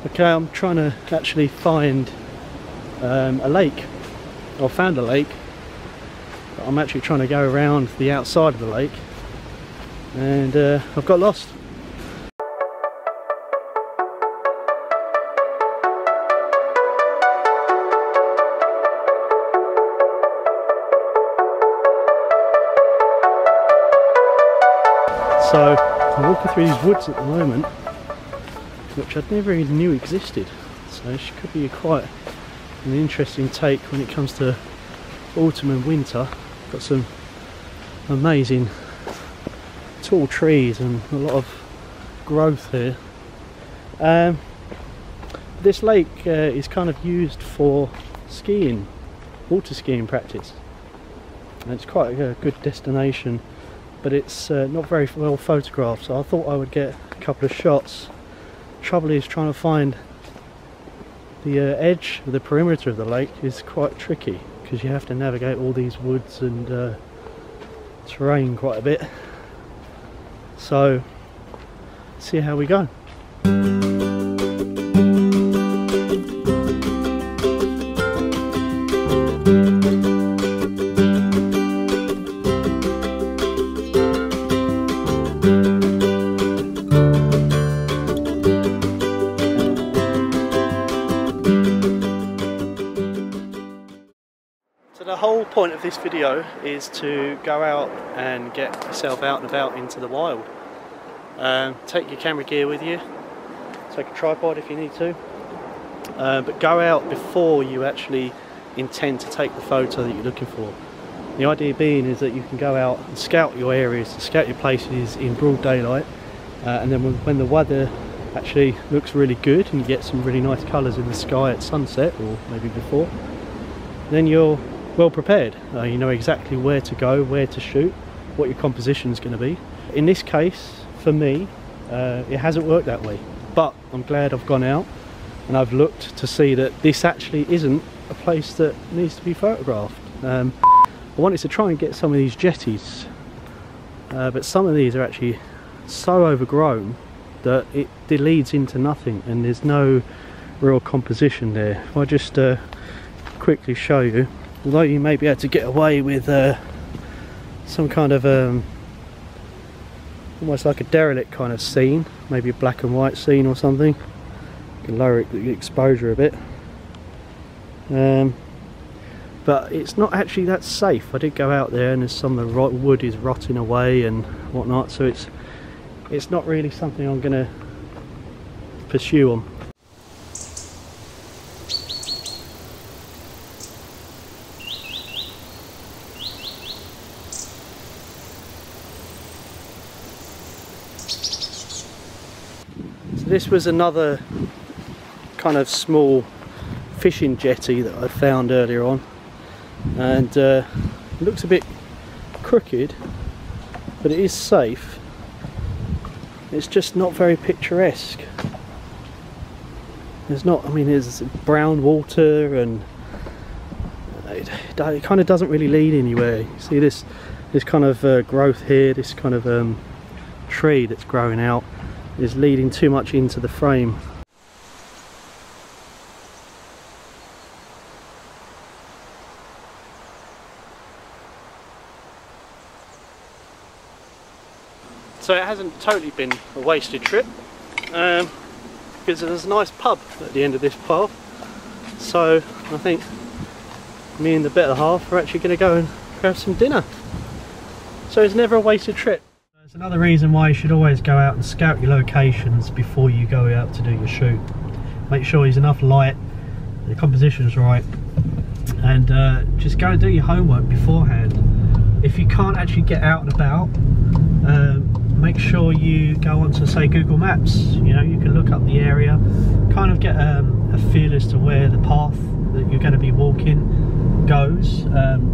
Okay, I'm trying to actually find a lake. I found a lake, but I'm actually trying to go around the outside of the lake, and I've got lost. So I'm walking through these woods at the moment, which I never even knew existed. So this could be quite an interesting take when it comes to autumn and winter. Got some amazing tall trees and a lot of growth here. This lake is kind of used for skiing, water skiing practice. And it's quite a good destination, but it's not very well photographed, so I thought I would get a couple of shots. Trouble is, trying to find the edge of the perimeter of the lake is quite tricky, because you have to navigate all these woods and terrain quite a bit. So see how we go. So the whole point of this video is to go out and get yourself out and about into the wild. Take your camera gear with you, take a tripod if you need to, but go out before you actually intend to take the photo that you're looking for. The idea being is that you can go out and scout your areas, scout your places in broad daylight, and then when the weather actually looks really good and you get some really nice colours in the sky at sunset or maybe before, then you're well prepared. You know exactly where to go, where to shoot, what your composition is going to be. In this case, for me, it hasn't worked that way, but I'm glad I've gone out and I've looked to see that this actually isn't a place that needs to be photographed. I wanted to try and get some of these jetties, but some of these are actually so overgrown that it leads into nothing and there's no real composition there. If I just quickly show you, although you may be able to get away with some kind of almost like a derelict kind of scene, maybe a black and white scene or something. You can lower the exposure a bit, but it's not actually that safe. I did go out there and there's some of the wood is rotting away and whatnot, so it's not really something I'm going to pursue on. This was another kind of small fishing jetty that I found earlier on, and it looks a bit crooked, but it is safe. It's just not very picturesque. There's not, I mean, there's brown water and it kind of doesn't really lead anywhere. You see this kind of growth here, this kind of tree that's growing out is leading too much into the frame. So it hasn't totally been a wasted trip, because there's a nice pub at the end of this path, so I think me and the better half are actually going to go and grab some dinner. So it's never a wasted trip. There's another reason why you should always go out and scout your locations before you go out to do your shoot. Make sure there's enough light, the composition's right, and just go and do your homework beforehand. If you can't actually get out and about, make sure you go onto, say, Google Maps. You know, you can look up the area, kind of get a feel as to where the path that you're going to be walking goes.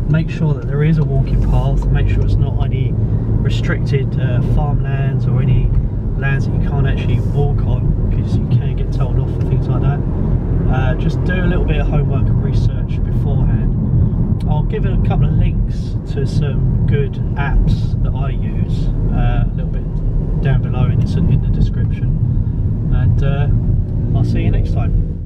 Make sure that there is a walking path, make sure it's not any restricted farmlands or any lands that you can't actually walk on, because you can get told off and things like that. Just do a little bit of homework and research beforehand. I'll give a couple of links to some good apps that I use a little bit down below in the description, and I'll see you next time.